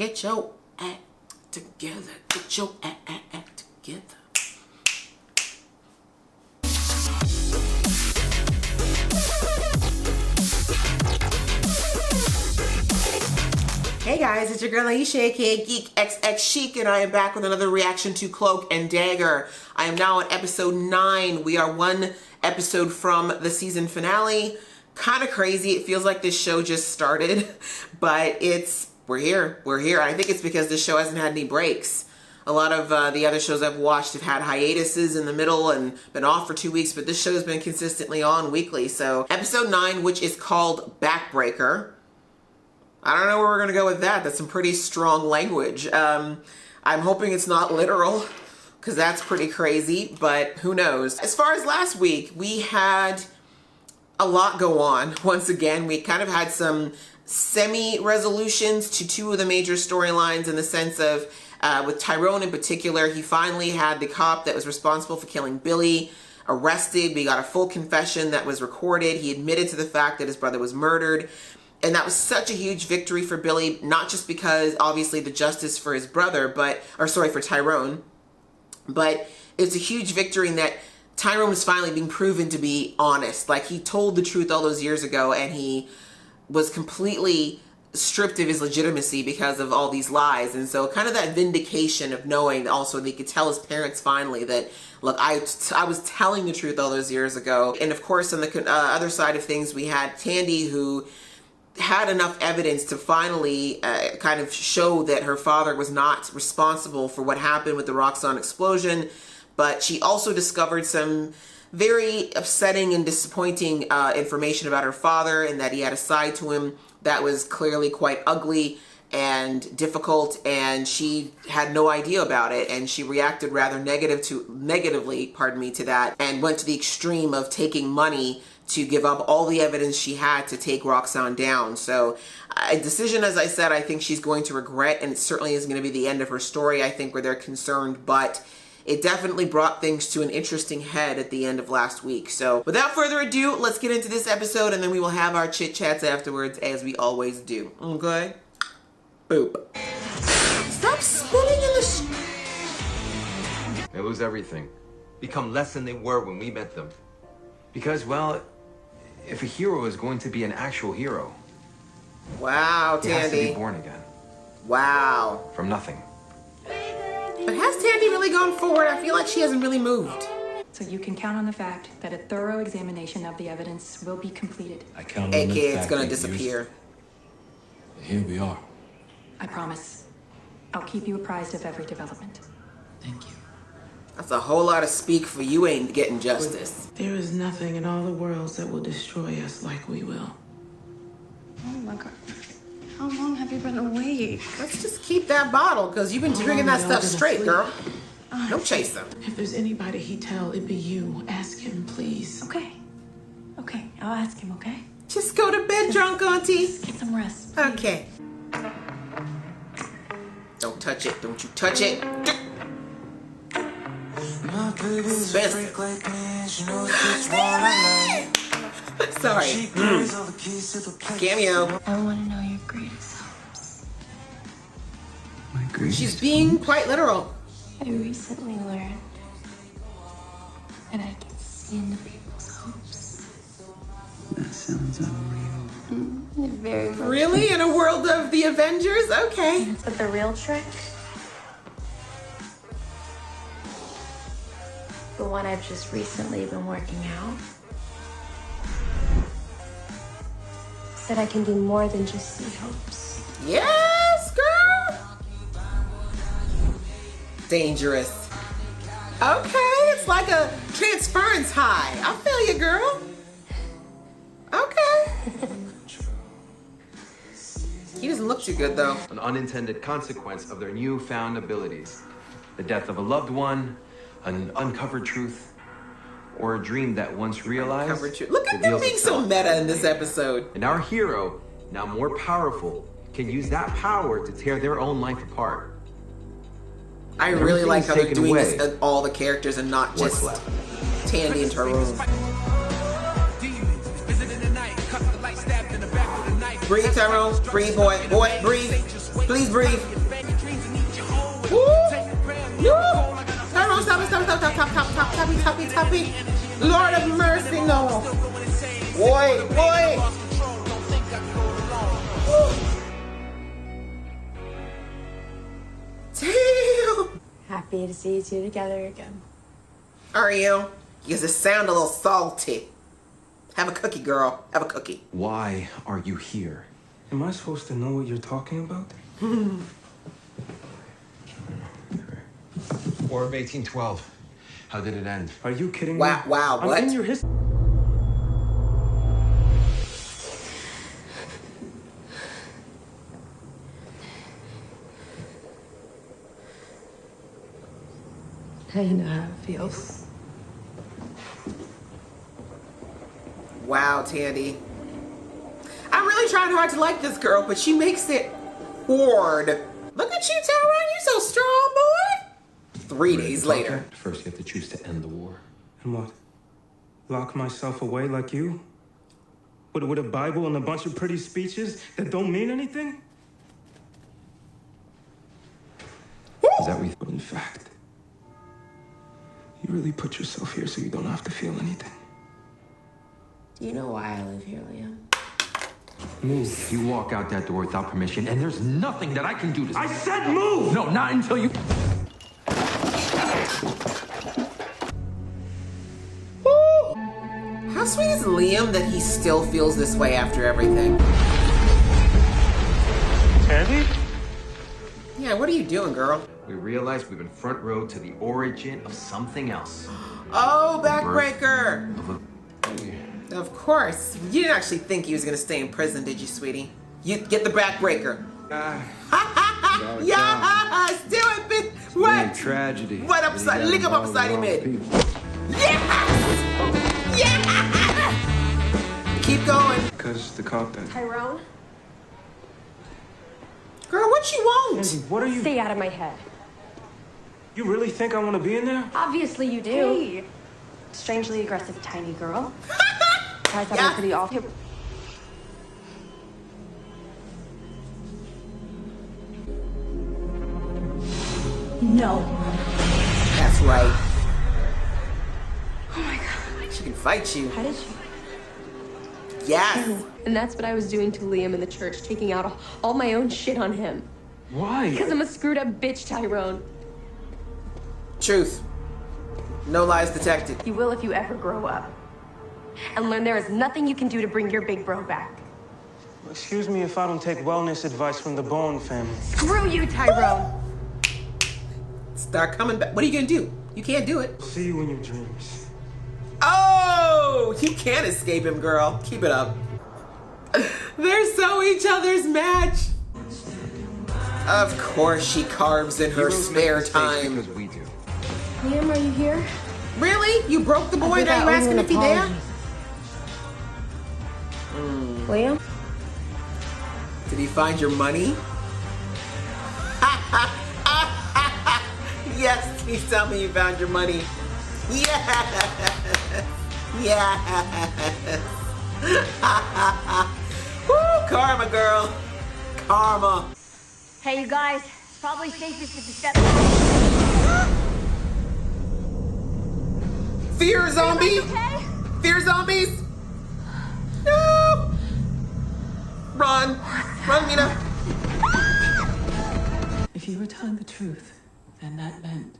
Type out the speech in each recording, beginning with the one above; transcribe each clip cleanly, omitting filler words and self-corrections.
Get your act together. Get your act together. Hey guys, it's your girl Aisha, aka Geek XX Chic, and I am back with another reaction to Cloak and Dagger. I am now on episode 9. We are one episode from the season finale. Kind of crazy. It feels like this show just started, but we're here. We're here. I think it's because this show hasn't had any breaks. A lot of the other shows I've watched have had hiatuses in the middle and been off for 2 weeks, but this show has been consistently on weekly. So episode 9, which is called Backbreaker. I don't know where we're going to go with that. That's some pretty strong language. I'm hoping it's not literal, because that's pretty crazy, but who knows. As far as last week, we had a lot go on. Once again, we kind of had some semi-resolutions to two of the major storylines, in the sense of, with Tyrone in particular, he finally had the cop that was responsible for killing Billy arrested. We got a full confession that was recorded. He admitted to the fact that his brother was murdered. And that was such a huge victory for Billy, not just because, obviously, the justice for his brother, for Tyrone, but it's a huge victory in that Tyrone was finally being proven to be honest. Like, he told the truth all those years ago, and he was completely stripped of his legitimacy because of all these lies. And so kind of that vindication of knowing also that he could tell his parents finally that, look, I was telling the truth all those years ago. And of course, on the other side of things, we had Tandy, who had enough evidence to finally kind of show that her father was not responsible for what happened with the Roxxon explosion, but she also discovered some very upsetting and disappointing information about her father, and that he had a side to him that was clearly quite ugly and difficult, and she had no idea about it, and she reacted rather negatively to that, and went to the extreme of taking money to give up all the evidence she had to take Roxxon down. So a decision, as I said, I think she's going to regret, and it certainly isn't going to be the end of her story, I think, where they're concerned, but it definitely brought things to an interesting head at the end of last week. So without further ado, let's get into this episode, and then we will have our chit chats afterwards, as we always do. Okay? Boop. Stop spitting in the They lose everything. Become less than they were when we met them. Because, well, if a hero is going to be an actual hero, wow, he has to Tandy. be born again. Wow. From nothing. But has Tandy really gone forward? I feel like she hasn't really moved. So you can count on the fact that a thorough examination of the evidence will be completed. I count on AKA the it's fact gonna that disappear. Here we are. I promise. I'll keep you apprised of every development. Thank you. That's a whole lot of speak for you ain't getting justice. There is nothing in all the worlds that will destroy us like we will. Oh my God. How long have you been awake? Let's just keep that bottle, because you've been drinking that stuff straight, girl. Don't chase them. If there's anybody he tell, it be you. Ask him, please. Okay. Okay, I'll ask him, okay? Just go to bed drunk, Auntie. Get some rest. Okay. Don't touch it. Don't you touch it. Expensive. Sorry. Cameo. I want to know your greatest hopes. My greatest. She's being quite literal. I recently learned that I can see into people's hopes. That sounds unreal. Very much. Really? In a world of the Avengers? Okay. But the real trick? The one I've just recently been working out. Said I can do more than just see hopes. Yes, girl. Dangerous. Okay, it's like a transference high. I feel you, girl. Okay. He doesn't look too good, though. An unintended consequence of their newfound abilities. The death of a loved one, an uncovered truth, or a dream that once realized. Look at them being so meta in this episode. And our hero, now more powerful, can use that power to tear their own life apart. I really like how they're taken doing away. this all the characters and not What's just left? Tandy and Tyrone. Breathe, Tyrone. Breathe, boy. Boy, breathe. Please breathe. Woo! Woo! Tyrone, stop it. Lord of mercy, no. Boy. Damn. Happy to see you two together again. Are you? Because it sound a little salty. Have a cookie, girl. Have a cookie. Why are you here? Am I supposed to know what you're talking about? War of 1812. How did it end? Are you kidding me? Wow, I'm what? in your history. I know how it feels. Wow, Tandy. I'm really trying hard to like this girl, but she makes it hard. Look at you, Tyrone. You so strong, boy. 3 days later. First, you have to choose to end the war. And what? Lock myself away like you? With a Bible and a bunch of pretty speeches that don't mean anything? Is that what you But in fact, you really put yourself here so you don't have to feel anything. Do you know why I live here, Liam? move? You walk out that door without permission, and there's nothing that I can do to... I said move! No, not until you... How sweet is Liam that he still feels this way after everything? Tandy? Yeah, what are you doing, girl? We realize we've been front row to the origin of something else. Oh, backbreaker! Of a... Of course. You didn't actually think he was gonna stay in prison, did you, sweetie? You get the backbreaker. Yes! Do it, bitch! What? Tragedy. What upside? Lick him upside him in. Yes! Yes! Keep going. Because the cop then. Tyrone? Girl, what you want? Tandy, what are you... Stay out of my head. You really think I want to be in there? Obviously you do. Hey. Strangely aggressive tiny girl. Tries something Yeah. pretty awful. No. That's right. Oh my god. She can fight you. How did she? Yes. And that's what I was doing to Liam in the church, taking out all my own shit on him. Why? Because I'm a screwed up bitch, Tyrone. Truth. No lies detected. You will if you ever grow up. And learn there is nothing you can do to bring your big bro back. Excuse me if I don't take wellness advice from the Bone family. Screw you, Tyrone. Start coming back. What are you gonna do? You can't do it. See you in your dreams. Oh, you can't escape him, girl. Keep it up. They're so each other's match. Of course she carves in her Heroes make spare mistakes time. Because we do. Liam, are you here? Really? You broke the boy, now you asking if he there? Liam? Did he find your money? Yes, please tell me you found your money. Yes. Yes. Woo, karma, girl. Karma. Hey, you guys, it's probably safest if you step. Fear zombie. Okay? Fear zombies. No. Run. Run, Mina. If you were telling the truth, then that meant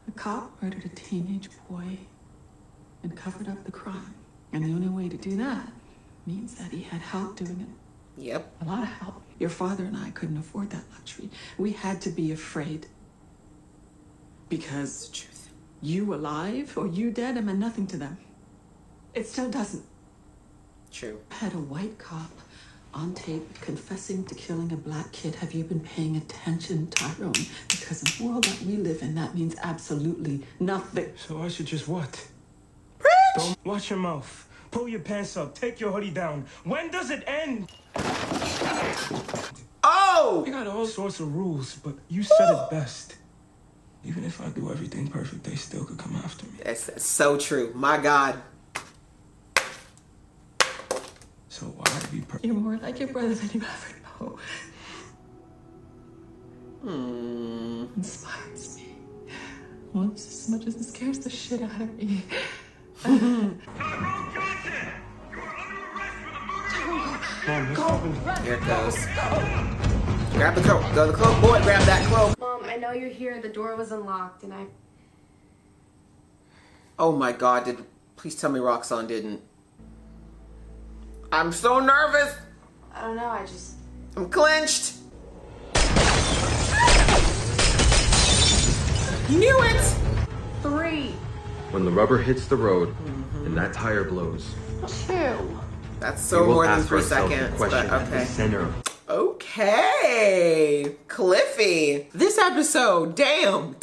a cop murdered a teenage boy and covered up the crime. And the only way to do that means that he had help doing it. Yep. A lot of help. Your father and I couldn't afford that luxury. We had to be afraid. Because Truth. you alive or you dead, it meant nothing to them. It still doesn't. True. Had a white cop on tape confessing to killing a black kid. Have you been paying attention, Tyrone? Because in the world that we live in, that means absolutely nothing. So I should just what? Preach. Don't watch your mouth. Pull your pants up. Take your hoodie down. When does it end? Oh. You got all sorts of rules, but you said it best. Even if I do everything perfect, they still could come after me. That's so true. My God. So why be perfect? You're more like your brother than you ever know. Inspires me. Almost as much as it scares the shit out of me. Here it goes. Grab the cloak. Go the cloak. Boy, grab that cloak. Mom, I know you're here. The door was unlocked and I... Oh my God, please tell me Roxanne didn't. I'm so nervous. I don't know, I'm clenched. Knew it. 3, When the rubber hits the road and that tire blows, 2. That's so we will more than ask 3 ourselves the seconds, question but at the okay. center of Okay, Cliffy. This episode, damn.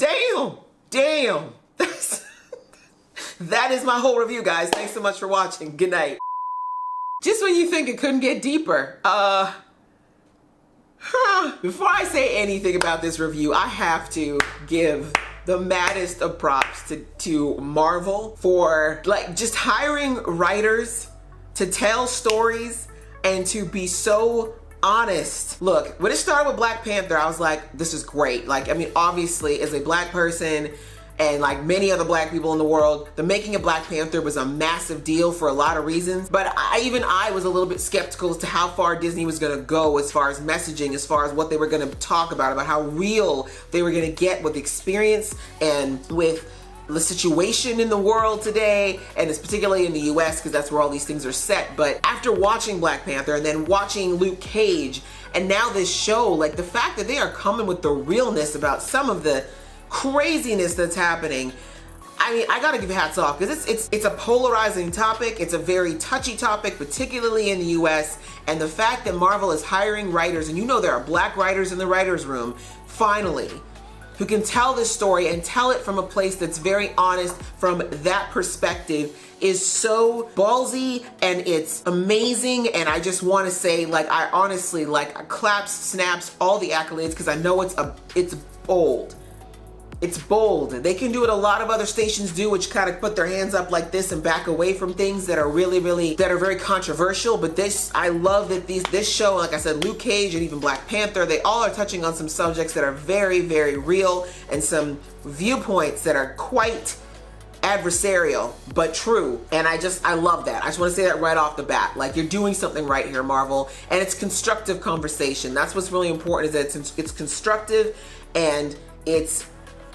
That is my whole review, guys. Thanks so much for watching. Good night. Just when you think it couldn't get deeper, before I say anything about this review, I have to give the maddest of props to Marvel for like just hiring writers to tell stories and to be so honest. Look, when it started with Black Panther, I was like, this is great. Like, I mean, obviously as a Black person and like many other Black people in the world, the making of Black Panther was a massive deal for a lot of reasons. But I was a little bit skeptical as to how far Disney was gonna go as far as messaging, as far as what they were gonna talk about how real they were gonna get with experience and with the situation in the world today, and it's particularly in the US because that's where all these things are set. But after watching Black Panther and then watching Luke Cage and now this show, like the fact that they are coming with the realness about some of the craziness that's happening, I mean, I gotta give hats off because it's a polarizing topic. It's a very touchy topic, particularly in the US, and the fact that Marvel is hiring writers, and you know there are Black writers in the writers' room, finally, who can tell this story and tell it from a place that's very honest from that perspective, is so ballsy and it's amazing. And I just want to say, like, I honestly, like, claps, snaps, all the accolades, because I know it's bold. It's bold. They can do what a lot of other stations do, which kind of put their hands up like this and back away from things that are that are very controversial. But this, I love that this show, like I said, Luke Cage and even Black Panther, they all are touching on some subjects that are very, very real and some viewpoints that are quite adversarial but true. And I love that. I just want to say that right off the bat. Like, you're doing something right here, Marvel, and it's constructive conversation. That's what's really important, is that it's constructive and it's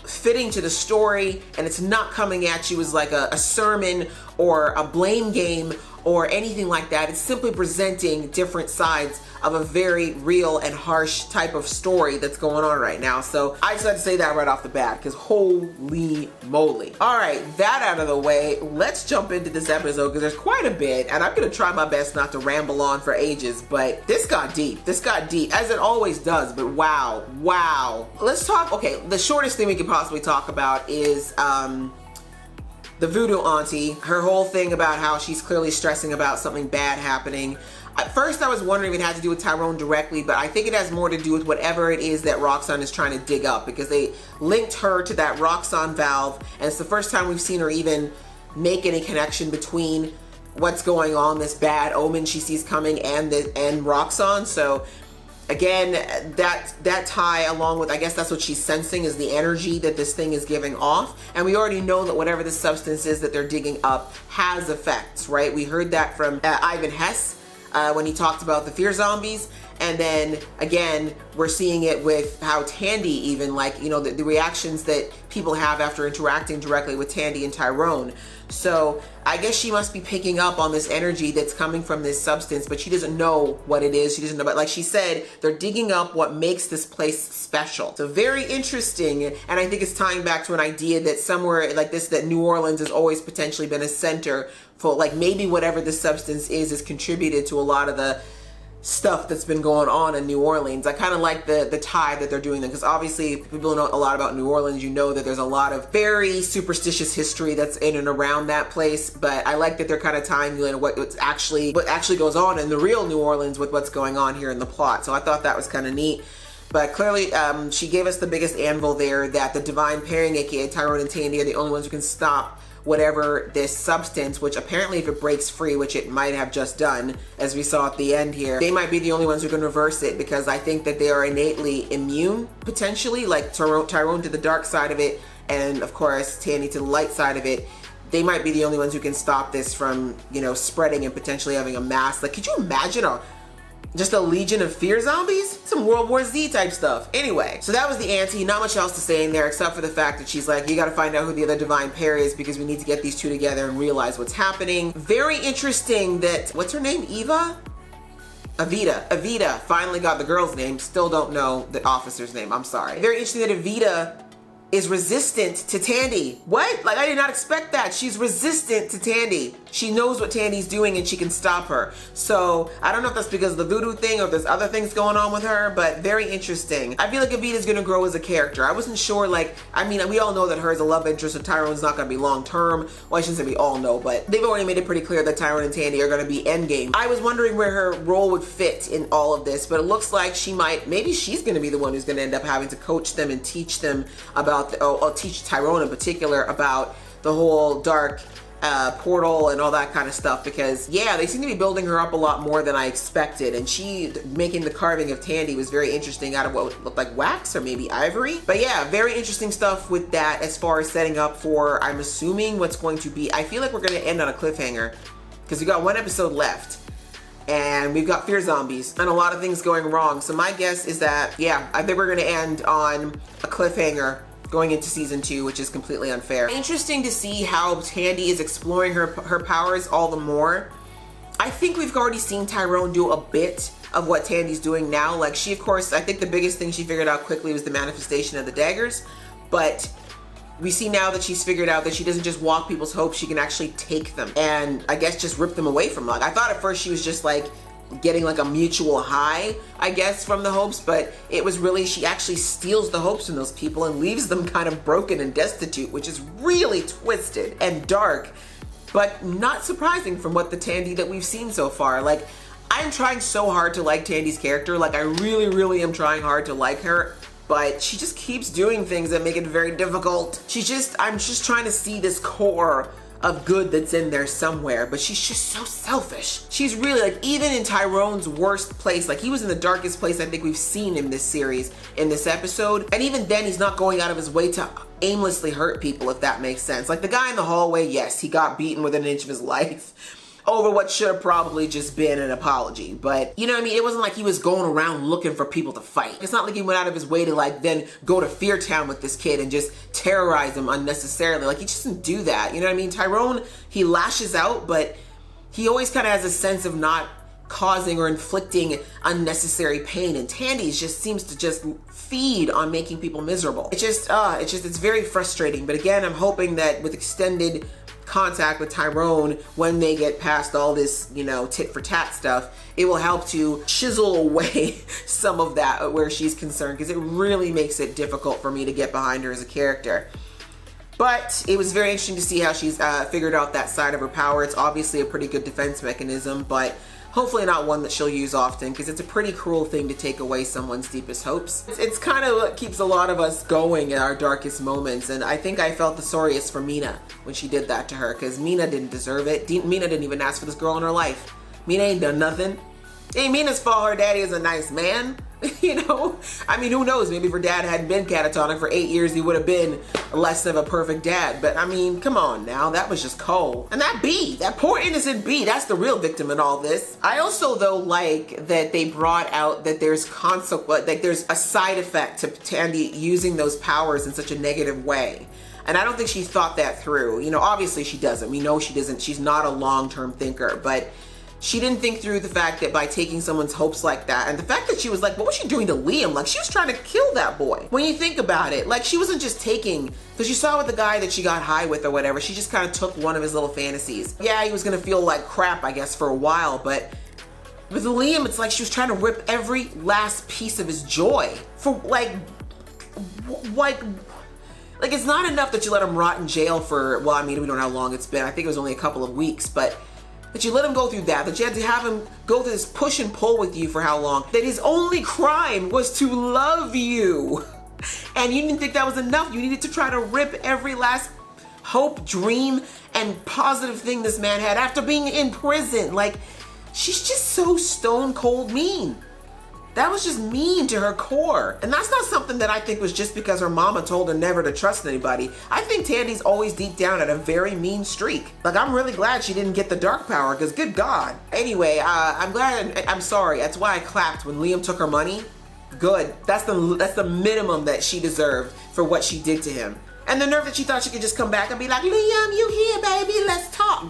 fitting to the story, and it's not coming at you as like a sermon or a blame game or anything like that. It's simply presenting different sides of a very real and harsh type of story that's going on right now. So I just had to say that right off the bat, because holy moly. All right, that out of the way, let's jump into this episode, because there's quite a bit, and I'm gonna try my best not to ramble on for ages, but this got deep, as it always does. But wow. Let's talk, okay, the shortest thing we could possibly talk about is the Voodoo Auntie, her whole thing about how she's clearly stressing about something bad happening. At first I was wondering if it had to do with Tyrone directly, but I think it has more to do with whatever it is that Roxanne is trying to dig up, because they linked her to that Roxanne valve, and it's the first time we've seen her even make any connection between what's going on, this bad omen she sees coming, and Roxanne. So again, that tie, along with, I guess that's what she's sensing, is the energy that this thing is giving off. And we already know that whatever the substance is that they're digging up has effects, right? We heard that from Ivan Hess when he talked about the fear zombies. And then again, we're seeing it with how Tandy, even, like, you know, the reactions that people have after interacting directly with Tandy and Tyrone. So I guess she must be picking up on this energy that's coming from this substance, but she doesn't know what it is. She doesn't know, but like she said, they're digging up what makes this place special. So very interesting. And I think it's tying back to an idea that somewhere like this, that New Orleans has always potentially been a center for, like, maybe whatever the substance is contributed to a lot of the stuff that's been going on in New Orleans. I kind of like the tie that they're doing, because obviously if people know a lot about New Orleans, you know that there's a lot of very superstitious history that's in and around that place. But I like that they're kind of tying in what actually goes on in the real New Orleans with what's going on here in the plot. So I thought that was kind of neat. But clearly she gave us the biggest anvil there, that the divine pairing, aka Tyrone and Tandy, are the only ones who can stop whatever this substance, which apparently if it breaks free, which it might have just done, as we saw at the end here, they might be the only ones who can reverse it, because I think that they are innately immune, potentially, like Tyrone to the dark side of it, and of course Tandy to the light side of it. They might be the only ones who can stop this from, you know, spreading and potentially having a mass. Like, could you imagine just a legion of fear zombies? Some World War Z type stuff. Anyway, so that was the auntie. Not much else to say in there except for the fact that she's like, you gotta find out who the other divine pair is because we need to get these two together and realize what's happening. Very interesting that, what's her name? Eva? Evita finally got the girl's name. Still don't know the officer's name. I'm sorry. Very interesting that Evita is resistant to Tandy. What? Like, I did not expect that. She's resistant to Tandy. She knows what Tandy's doing and she can stop her. So I don't know if that's because of the voodoo thing or if there's other things going on with her, but very interesting. I feel like Evita's gonna grow as a character. I wasn't sure, like, I mean, we all know that her as a love interest of Tyrone's not gonna be long term. Well, I shouldn't say we all know, but they've already made it pretty clear that Tyrone and Tandy are gonna be endgame. I was wondering where her role would fit in all of this, but it looks like she might, maybe she's gonna be the one who's gonna end up having to coach them and teach them about I'll teach Tyrone in particular about the whole dark portal and all that kind of stuff, because yeah, they seem to be building her up a lot more than I expected, and she making the carving of Tandy was very interesting out of what looked like wax or maybe ivory. But yeah, very interesting stuff with that as far as setting up for, I'm assuming, what's going to be, I feel like we're going to end on a cliffhanger because we got one episode left and we've got fear zombies and a lot of things going wrong. So my guess is that, yeah, I think we're going to end on a cliffhanger going into season 2, which is completely unfair. Interesting to see how Tandy is exploring her powers all the more. I think we've already seen Tyrone do a bit of what Tandy's doing now. Like, she, of course, I think the biggest thing she figured out quickly was the manifestation of the daggers, but we see now that she's figured out that she doesn't just walk people's hopes, she can actually take them and I guess just rip them away from them. Like, I thought at first she was just like getting like a mutual high, I guess, from the hopes, but it was really, she actually steals the hopes from those people and leaves them kind of broken and destitute, which is really twisted and dark, but not surprising from what the Tandy that we've seen so far. Like, I'm trying so hard to like Tandy's character. Like, I really am trying hard to like her, but she just keeps doing things that make it very difficult. I'm just trying to see this core of good that's in there somewhere, but she's just so selfish. She's really, like, even in Tyrone's worst place, like, he was in the darkest place I think we've seen in this series, in this episode, and even then he's not going out of his way to aimlessly hurt people, if that makes sense. Like, the guy in the hallway, yes, he got beaten within an inch of his life over what should have probably just been an apology, but you know what I mean? It wasn't like he was going around looking for people to fight. It's not like he went out of his way to, like, then go to Fear Town with this kid and just terrorize him unnecessarily. Like, he just didn't do that, you know what I mean? Tyrone, he lashes out, but he always kind of has a sense of not causing or inflicting unnecessary pain, and Tandy just seems to just feed on making people miserable. It's very frustrating. But again, I'm hoping that with extended contact with Tyrone, when they get past all this, you know, tit for tat stuff, it will help to chisel away some of that where she's concerned, because it really makes it difficult for me to get behind her as a character. But it was very interesting to see how she's figured out that side of her power. It's obviously a pretty good defense mechanism, but hopefully not one that she'll use often, because it's a pretty cruel thing to take away someone's deepest hopes. It's kind of what keeps a lot of us going in our darkest moments, and I think I felt the sorriest for Mina when she did that to her, because Mina didn't deserve it. Mina didn't even ask for this girl in her life. Mina ain't done nothing. It ain't Mina's fault her daddy is a nice man. You know, I mean, who knows? Maybe if her dad hadn't been catatonic for 8 years, he would have been less of a perfect dad. But I mean, come on now, that was just cold. And that bee, that poor innocent bee, that's the real victim in all this. I also, though, like that they brought out that there's consequence, like there's a side effect to Tandy using those powers in such a negative way. And I don't think she thought that through. You know, obviously she doesn't. We know she doesn't. She's not a long-term thinker, but she didn't think through the fact that by taking someone's hopes like that, and the fact that she was like, what was she doing to Liam? Like, she was trying to kill that boy. When you think about it, like, she wasn't just taking, because you saw with the guy that she got high with or whatever, she just kind of took one of his little fantasies. Yeah, he was gonna feel like crap, I guess, for a while, but with Liam, it's like she was trying to rip every last piece of his joy. For, like, it's not enough that you let him rot in jail for, well, I mean, we don't know how long it's been. I think it was only a couple of weeks, but that you let him go through that you had to have him go through this push and pull with you for how long, that his only crime was to love you. And you didn't think that was enough. You needed to try to rip every last hope, dream, and positive thing this man had after being in prison. Like, she's just so stone cold mean. That was just mean to her core. And that's not something that I think was just because her mama told her never to trust anybody. I think Tandy's always deep down at a very mean streak. Like, I'm really glad she didn't get the dark power, because good God. Anyway, I'm sorry. That's why I clapped when Liam took her money. Good. That's the minimum that she deserved for what she did to him. And the nerve that she thought she could just come back and be like, Liam, you here, baby, let's talk.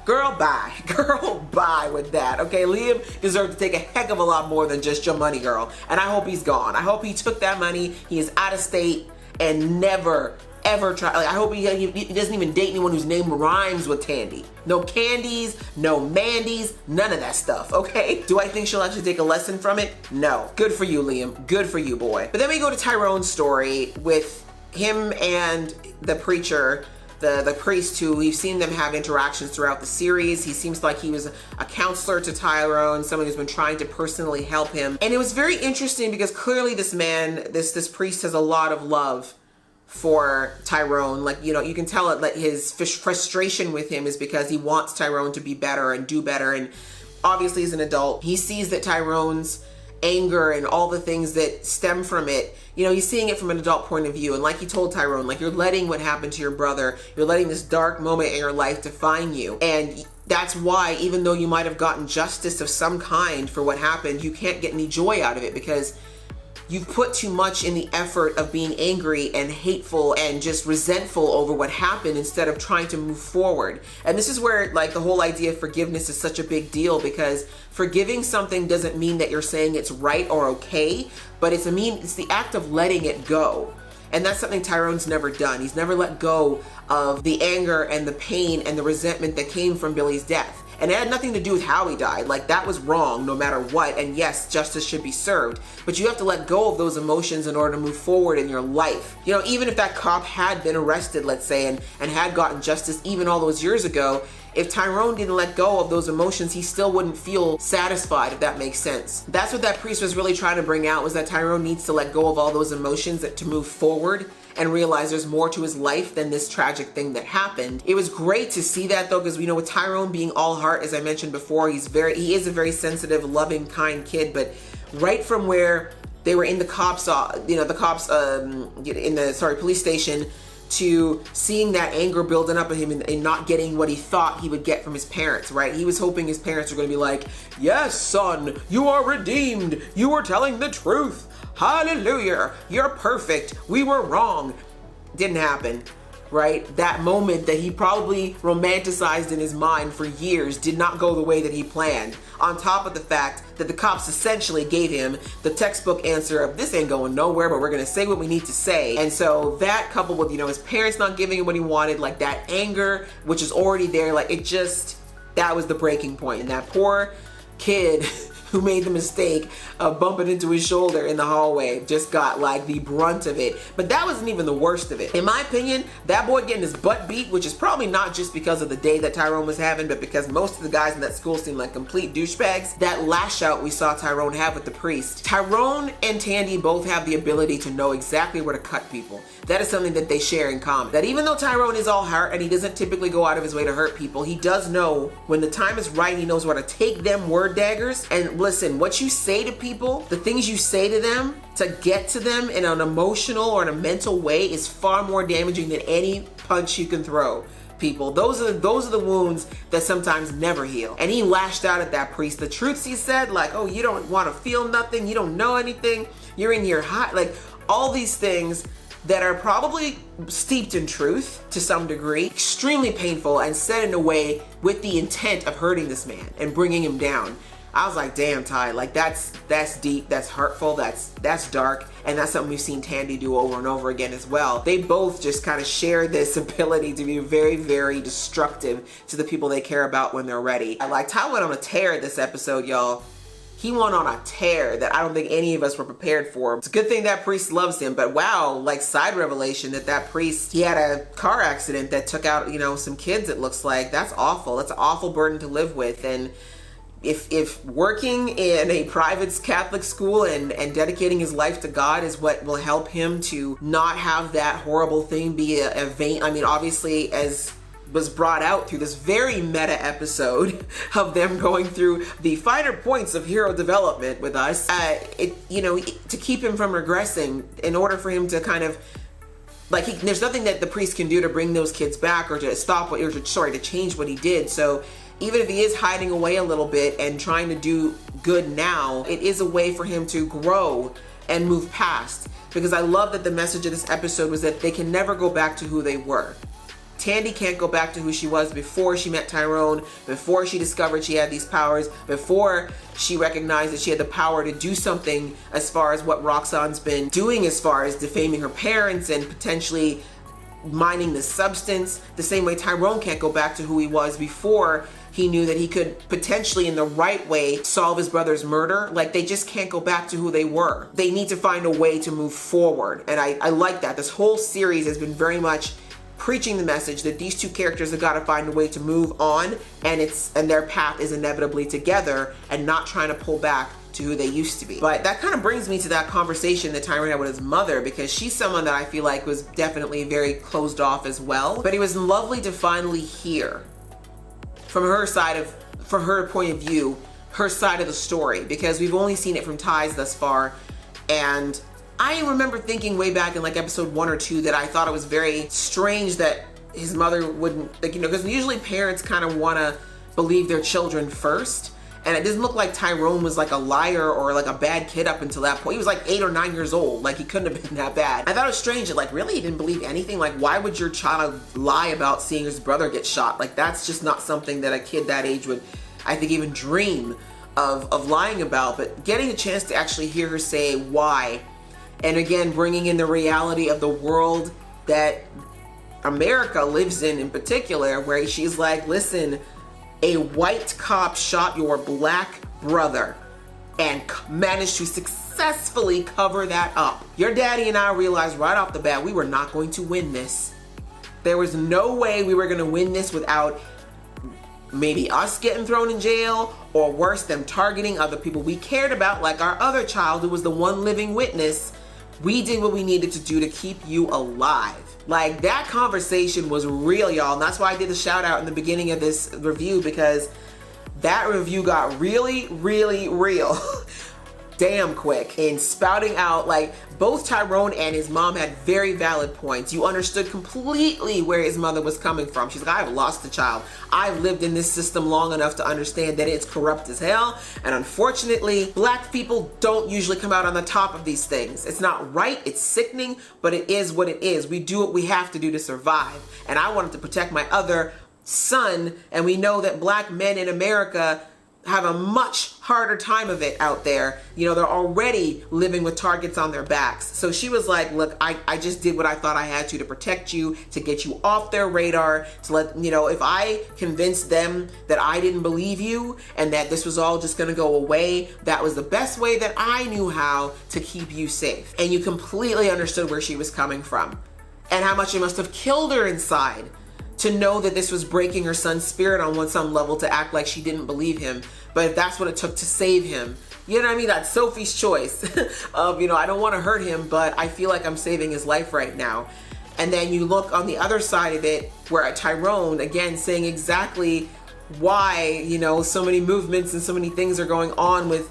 Girl, bye. Girl, bye with that, okay? Liam deserved to take a heck of a lot more than just your money, girl. And I hope he's gone. I hope he took that money, he is out of state, and never, ever try. Like, I hope he doesn't even date anyone whose name rhymes with Tandy. No Candies, no Mandies, none of that stuff, okay? Do I think she'll actually take a lesson from it? No. Good for you, Liam. Good for you, boy. But then we go to Tyrone's story with him and the preacher, the priest, who we've seen them have interactions throughout the series. He seems like he was a counselor to Tyrone, someone who's been trying to personally help him. And it was very interesting because clearly this man, this priest, has a lot of love for Tyrone. Like, you know, you can tell it that his frustration with him is because he wants Tyrone to be better and do better. And obviously as an adult, he sees that Tyrone's anger and all the things that stem from it, you know, he's seeing it from an adult point of view. And like he told Tyrone, like, you're letting what happened to your brother, you're letting this dark moment in your life define you. And that's why, even though you might have gotten justice of some kind for what happened, you can't get any joy out of it because you've put too much in the effort of being angry and hateful and just resentful over what happened instead of trying to move forward. And this is where, like, the whole idea of forgiveness is such a big deal, because forgiving something doesn't mean that you're saying it's right or okay, but it's the act of letting it go. And that's something Tyrone's never done. He's never let go of the anger and the pain and the resentment that came from Billy's death. And it had nothing to do with how he died. Like, that was wrong no matter what. And yes, justice should be served. But you have to let go of those emotions in order to move forward in your life. You know, even if that cop had been arrested, let's say, and had gotten justice even all those years ago, if Tyrone didn't let go of those emotions, he still wouldn't feel satisfied, if that makes sense. That's what that priest was really trying to bring out, was that Tyrone needs to let go of all those emotions to move forward and realize there's more to his life than this tragic thing that happened. It was great to see that, though, because we know with Tyrone being all heart, as I mentioned before, he is a very sensitive, loving, kind kid. But right from where they were in the police station, to seeing that anger building up in him and not getting what he thought he would get from his parents, right? He was hoping his parents were going to be like, yes, son, you are redeemed. You are telling the truth. Hallelujah. You're perfect. We were wrong. Didn't happen, right? That moment that he probably romanticized in his mind for years did not go the way that he planned. On top of the fact that the cops essentially gave him the textbook answer of, this ain't going nowhere, but we're gonna say what we need to say. And so that, coupled with, you know, his parents not giving him what he wanted, like that anger, which is already there, like that was the breaking point. And that poor kid who made the mistake of bumping into his shoulder in the hallway just got like the brunt of it. But that wasn't even the worst of it. In my opinion, that boy getting his butt beat, which is probably not just because of the day that Tyrone was having, but because most of the guys in that school seemed like complete douchebags, that lash out we saw Tyrone have with the priest. Tyrone and Tandy both have the ability to know exactly where to cut people. That is something that they share in common. That even though Tyrone is all heart and he doesn't typically go out of his way to hurt people, he does know when the time is right. He knows where to take them word daggers. And listen, what you say to people, the things you say to them to get to them in an emotional or in a mental way is far more damaging than any punch you can throw. People, those are the wounds that sometimes never heal. And he lashed out at that priest. The truths he said, like, oh, you don't want to feel nothing, you don't know anything, you're in your hot, like all these things that are probably steeped in truth to some degree, extremely painful, and said in a way with the intent of hurting this man and bringing him down. I was like, damn, Ty, like that's deep, that's hurtful, that's dark, and that's something we've seen Tandy do over and over again as well. They both just kind of share this ability to be very, very destructive to the people they care about when they're ready. Like, Ty went on a tear this episode, y'all. He went on a tear that I don't think any of us were prepared for. It's a good thing that priest loves him, but wow, like, side revelation that priest, he had a car accident that took out, you know, some kids, it looks like. That's awful. That's an awful burden to live with. And if working in a private Catholic school and dedicating his life to God is what will help him to not have that horrible thing be a vain, I mean, obviously, as was brought out through this very meta episode of them going through the finer points of hero development with us, to keep him from regressing, in order for him to kind of, like, there's nothing that the priest can do to bring those kids back or to stop what, to change what he did. So even if he is hiding away a little bit and trying to do good now, it is a way for him to grow and move past. Because I love that the message of this episode was that they can never go back to who they were. Tandy can't go back to who she was before she met Tyrone, before she discovered she had these powers, before she recognized that she had the power to do something as far as what Roxanne's been doing, as far as defaming her parents and potentially mining the substance. The same way Tyrone can't go back to who he was before he knew that he could potentially, in the right way, solve his brother's murder. Like, they just can't go back to who they were. They need to find a way to move forward. And I like that. This whole series has been very much preaching the message that these two characters have got to find a way to move on, and their path is inevitably together, and not trying to pull back to who they used to be. But that kind of brings me to that conversation that Tyrone had with his mother, because she's someone that I feel like was definitely very closed off as well. But it was lovely to finally hear from her side from her point of view, her side of the story, because we've only seen it from Ty's thus far. And I remember thinking way back in like episode 1 or 2 that I thought it was very strange that his mother wouldn't, because usually parents kind of want to believe their children first. And it doesn't look like Tyrone was like a liar or like a bad kid up until that point. He was like 8 or 9 years old. Like, he couldn't have been that bad. I thought it was strange that, like, really, he didn't believe anything? Like, why would your child lie about seeing his brother get shot? Like, that's just not something that a kid that age would, I think, even dream of lying about. But getting a chance to actually hear her say why, and again, bringing in the reality of the world that America lives in particular, where she's like, listen, a white cop shot your black brother and managed to successfully cover that up. Your daddy and I realized right off the bat we were not going to win this. There was no way we were going to win this without maybe us getting thrown in jail, or worse, them targeting other people we cared about, like our other child who was the one living witness. We did what we needed to do to keep you alive. Like, that conversation was real, y'all. And that's why I did the shout out in the beginning of this review, because that review got really, really real damn quick in spouting out, like, both Tyrone and his mom had very valid points. You understood completely where his mother was coming from. She's like, I've lost a child. I've lived in this system long enough to understand that it's corrupt as hell. And unfortunately, black people don't usually come out on the top of these things. It's not right, it's sickening, but it is what it is. We do what we have to do to survive. And I wanted to protect my other son, and we know that black men in America have a much harder time of it out there. They're already living with targets on their backs. So she was like, look, I just did what I thought I had to protect you, to get you off their radar, to let, if I convinced them that I didn't believe you and that this was all just gonna go away, that was the best way that I knew how to keep you safe. And you completely understood where she was coming from and how much it must have killed her inside to know that this was breaking her son's spirit on some level, to act like she didn't believe him. But if that's what it took to save him, you know what I mean? That's Sophie's choice of, I don't want to hurt him, but I feel like I'm saving his life right now. And then you look on the other side of it, where Tyrone, again, saying exactly why, so many movements and so many things are going on with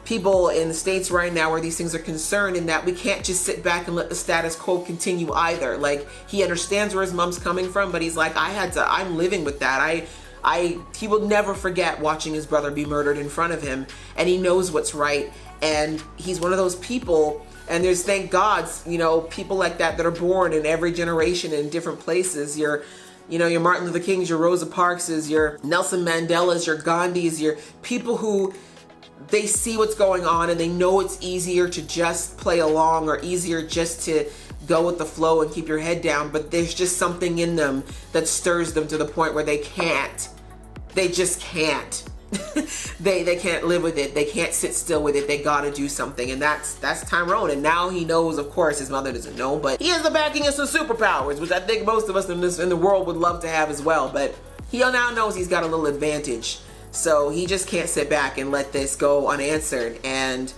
people in the States right now where these things are concerned, and that we can't just sit back and let the status quo continue either. Like, he understands where his mom's coming from, but he's like, I'm living with that. He will never forget watching his brother be murdered in front of him, and he knows what's right. And he's one of those people, and there's, thank God, people like that are born in every generation in different places. Your Martin Luther Kings, your Rosa Parkses, your Nelson Mandelas, your Gandhis, your people who, they see what's going on and they know it's easier to just play along, or easier just to go with the flow and keep your head down, but there's just something in them that stirs them to the point where they just can't they can't live with it. They can't sit still with it. They gotta do something. And that's Tyrone. And now he knows, of course, his mother doesn't know, but he has the backing of some superpowers, which I think most of us in the world would love to have as well. But he now knows he's got a little advantage So he just can't sit back and let this go unanswered. And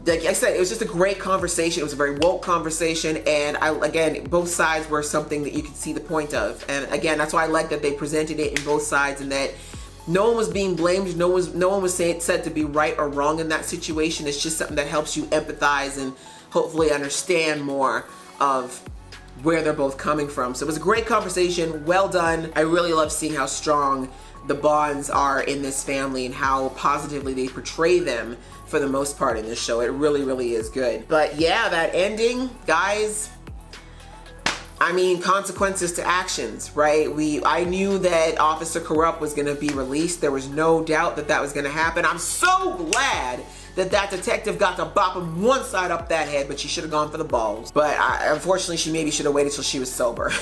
like I said, it was just a great conversation. It was a very woke conversation, and again, both sides were something that you could see the point of. And again, that's why I like that they presented it in both sides, and that no one was being blamed. No one was said to be right or wrong in that situation. It's just something that helps you empathize and hopefully understand more of where they're both coming from. So it was a great conversation. Well done. I really love seeing how strong the bonds are in this family and how positively they portray them for the most part in this show. It really, really is good. But yeah, that ending, guys, I mean, consequences to actions, right? I knew that Officer Corrupt was gonna be released. There was no doubt that that was gonna happen. I'm so glad that that detective got to bop him one side up that head, but she should have gone for the balls. But unfortunately, she maybe should have waited till she was sober.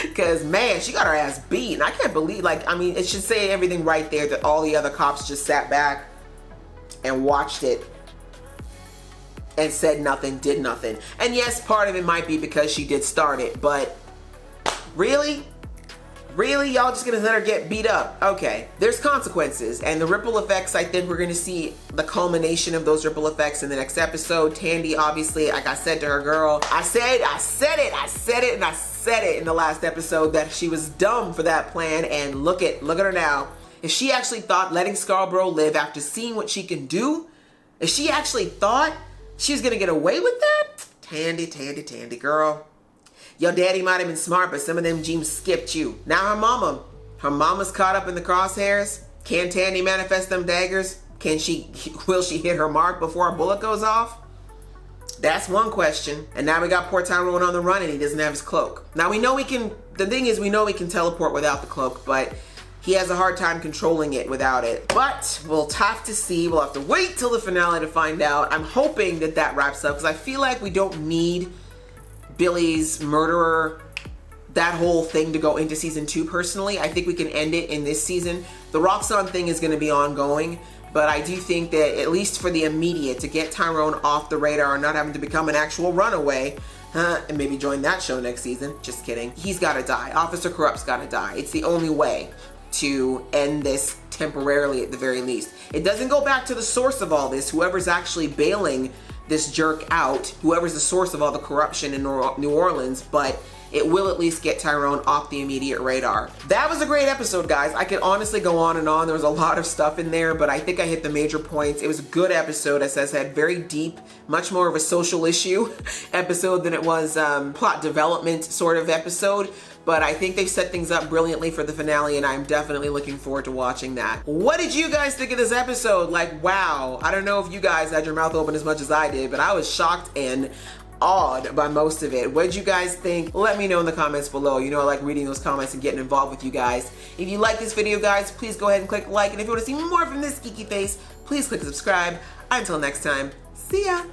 Because, man, she got her ass beat. And I can't believe, like, I mean, it should say everything right there that all the other cops just sat back and watched it and said nothing, did nothing. And yes, part of it might be because she did start it, but really? Really? Y'all just gonna let her get beat up? Okay. There's consequences, and the ripple effects, I think we're gonna see the culmination of those ripple effects in the next episode. Tandy, obviously, like I said to her girl, I said it in the last episode that she was dumb for that plan, and look at her now. If she actually thought letting Scarborough live after seeing what she can do, if she actually thought she was gonna get away with that, Tandy, girl. Your daddy might have been smart, but some of them genes skipped you. Now her mama's caught up in the crosshairs. Can Tandy manifest them daggers? Will she hit her mark before a bullet goes off? That's one question. And now we got poor Tyrone on the run and he doesn't have his cloak. Now we know the thing is we know he can teleport without the cloak, but he has a hard time controlling it without it. But we'll have to see. We'll have to wait till the finale to find out. I'm hoping that wraps up because I feel like we don't need Billy's murderer, that whole thing to go into season 2 personally. I think we can end it in this season. The Roxanne thing is going to be ongoing, but I do think that at least for the immediate, to get Tyrone off the radar and not having to become an actual runaway, and maybe join that show next season. Just kidding. He's got to die. Officer Corrupt's got to die. It's the only way to end this temporarily at the very least. It doesn't go back to the source of all this, whoever's actually bailing this jerk out, whoever's the source of all the corruption in New Orleans, but it will at least get Tyrone off the immediate radar. That was a great episode, guys. I could honestly go on and on. There was a lot of stuff in there, but I think I hit the major points. It was a good episode, as I said, very deep, much more of a social issue episode than it was plot development sort of episode. But I think they set things up brilliantly for the finale, and I'm definitely looking forward to watching that. What did you guys think of this episode? Like, wow. I don't know if you guys had your mouth open as much as I did, but I was shocked and awed by most of it. What did you guys think? Let me know in the comments below. You know I like reading those comments and getting involved with you guys. If you like this video, guys, please go ahead and click like. And if you want to see more from this geeky face, please click subscribe. Until next time, see ya.